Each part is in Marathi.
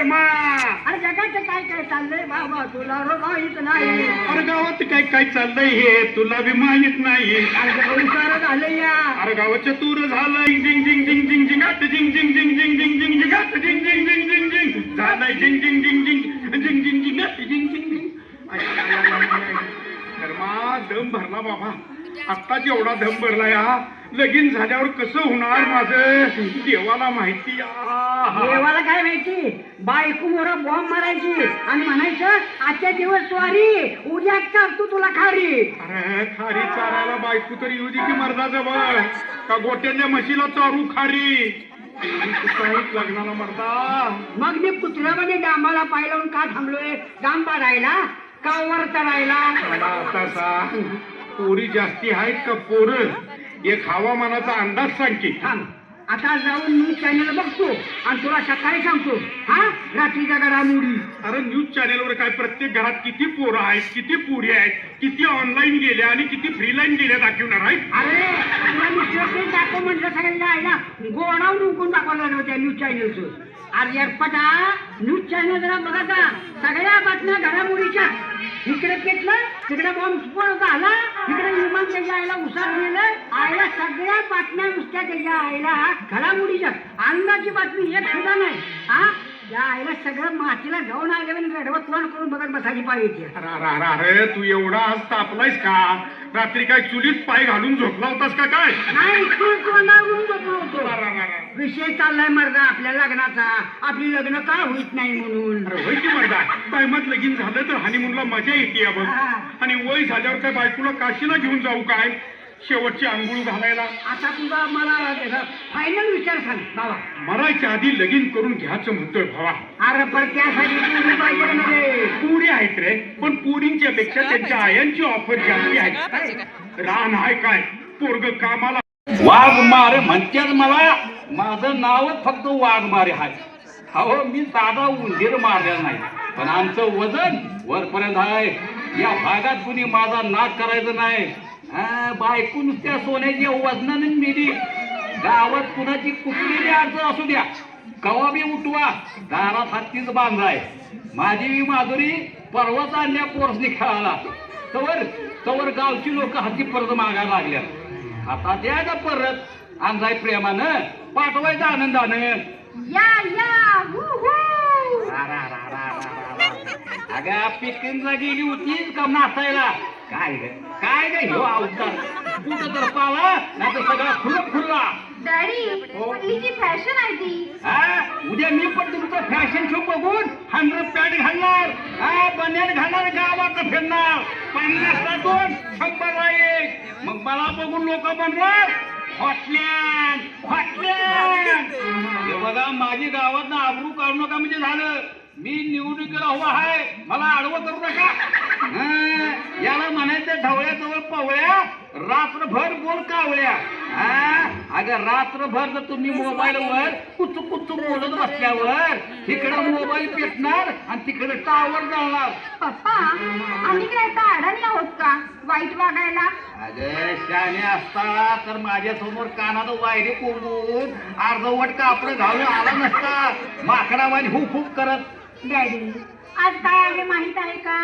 शर्मा. अरे जगाचं काय काय चाललंय बाबा तुला माहित नाही. अरे गावात काय काय चाललंय हे तुला बी माहित नाही. झालं या. अरे गावाच्या तूर झालं झिंग झिंग झिंग झिंग झिंग झिंग झिंग झिंग झिंग झिंग झिंग झिंग झिंग झिंग झिंग झिंग झिंग झिंग झालंय झिंग झिंग झिंग झिंग झिंग झिंग झिंग झिंग झिंग झिंग. शर्मा दम भरला बाबा. आत्ताच एवढा दम भरला या. लगीन झाल्यावर कसं होणार माझं देवाला माहिती. देवाला काय माहिती. बायको मोरा बॉम्ब मारायची आणि म्हणायचं आजच्या दिवस स्वारी उद्या चालतो तुला खारी. अरे खारी चारायला बायको तरी येऊ दे की मर्दाजवळ. का गोट्याच्या म्हशीला चारू खारी. लग्नाला मर्दा. मग मी कुत्र्यामध्ये डांबाला पाय लावून का थांबलोय. डांब पाडायला का वर चढायला. मला आता सांग पोरी जास्ती आहेत का पोरं. एक हवामानाचा अंदाज सांग की. थांब आता जाऊन न्यूज चॅनल बघतो आणि तुला सकाळी सांगतो. हा रात्रीच्या घडामोडी. अरे न्यूज चॅनेलवर काय प्रत्येक घरात किती पोरं आहेत किती पोरी आहेत किती ऑनलाईन गेल्या आणि किती फ्री लाईन गेल्या दाखवणार आहेत. अरे तुला न्यूज दाखव म्हटलं सगळ्यांना आहे ना गोडावून उकून दाखवलं लागलं त्या न्यूज चॅनलचं. अरे पटा न्यूज चॅनल जरा बघा सगळ्या बातम्या घडामोडीच्या. इकडे पेटलं तिकडे बॉम्ब स्फोट झाला इकडे विमान त्याच्या आईला उसार गेलं आईला सगळ्या बातम्या नुसत्या त्याच्या आईला घडामोडीच्या. अंदाची बातमी एक सुद्धा नाही. हा त्या आईला सगळं मातीला जाऊन आले गडवत तोंड करून बघत बसायची पाहिजे. अरे तू एवढा आज तापलायस का. रात्री काय चुलीत पाय घालून झोपला होतास का काय. नाही तू तोंडावरून झोपलो होतो. विषय चाललाय मर्दा आपल्या लग्नाचा. आपली लग्न का होत नाही म्हणून. होय की मर्दा. टायमात लगीन झालं तर हनीमूनला मजा येते बघ. आणि वय झाल्यावर काय बायकोला काशीला घेऊन जाऊ काय शेवटची आंघोळ घालायला. आता तुझा मला फायनल विचार सांग बाबा. मरायच्या आधी लगीन करून घ्यायचं म्हणतोय भावा. अरे पण त्यासाठी पुरी पाहिजे मध्ये. पुरी आहेत रे पण पुरींच्या पेक्षा त्यांच्या आयांची ऑफर जास्ती आहे. रान आहे काय पोरग कामाला. वाघमारे म्हणतात मला. माझं नावच फक्त वाघमारे आहे. हो मी साधा उंदीर मारलेला नाही पण आमचं वजन वरपर्यंत आहे. या भागात कुणी माझा नाक करायचं नाही. बायको नुसत्या सोन्याच्या वजनाने मिली. गावात कुणाची कुठलीही अडचण असू द्या कवा बी उठवा दारात हत्तीच बांधाय. माझी बी माधुरी परवाच आणल्या पोरसनी खेळाला. तवर गावची लोक हत्ती परत मागायला लागल्या. आता द्या का परत आणजाय प्रेमानं पाठवायचं आनंदानं. अगं पिकनिकला गेली होतीच का नाचायला. काय ग ह्यो अवतार कुठं तर पाला नाही तर सगळा खुला. डॅडी पहिलीची फॅशन आहे ती. उद्या मी पण तुमचं फॅशन शो बघून 100 पॅन्ट घालणार. बनियान घालणार गावात फिरणार. 50ला 2 100ला 1. मग मला बघून लोक म्हणणार हॉटलँड. हे बघा माझी गावात आबरू काढू नका म्हणजे झालं. मी निवडणुकीला उभा आहे मला आडवं करू नका. याला म्हणायचं ढवळ्याजवळ पवळ्या रात्रभर बोल कावळ्या. अगं रात्रभर जर तुम्ही मोबाईलवर कुचू बोलत बसल्यावर इकडं मोबाईल पेटणार आणि तिकडे टावर जाणार. पप्पा आम्ही काय आता अडाणी आहोत का वाईट वागायला. अगं शाने असता तर माझ्या समोर कानात वायरी कोंबून अर्धवट कापड घालून आला नसता माकडावानी हुक करत. डॅडी आज काय आले माहित आहे का.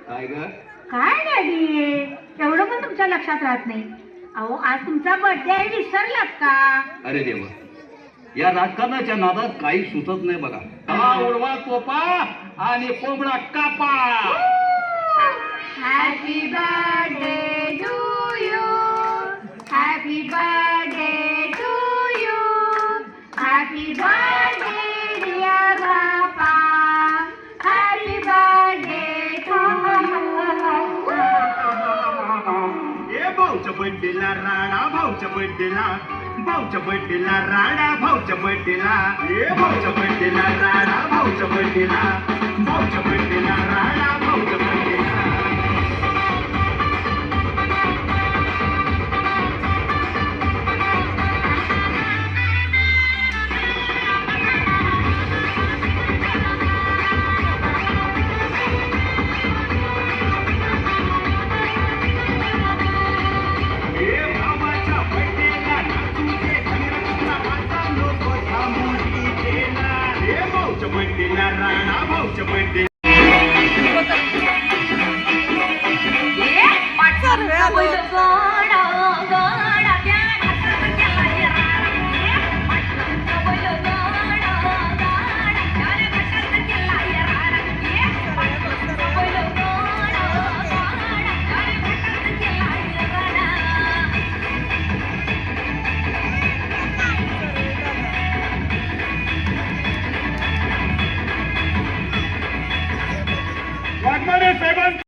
काय ग काय डॅडी एवढं पण तुमच्या लक्षात राहत नाही. अहो आज तुमचा बर्थडे आहे विसरलात का. अरे देवा या राजकारणाच्या नादात काही सुचत नाही बघा. तवा उडवा तोपा आणि कोंबडा कापा. Happy birthday to you. Happy birthday to you. Happy birthday dear Bappa. Happy birthday to you. भाऊच्या बड्डेला राडा भाऊच्या बड्डेला. भाऊच्या बड्डेला राडा भाऊच्या बड्डेला. भाऊच्या बड्डेला राडा भाऊच्या बड्डेला. भाऊच्या बड्डेला राडा भाऊच्या बड्डेला. भाऊच्या बड्डेला राणा भाऊच्या बड्डे पाठवा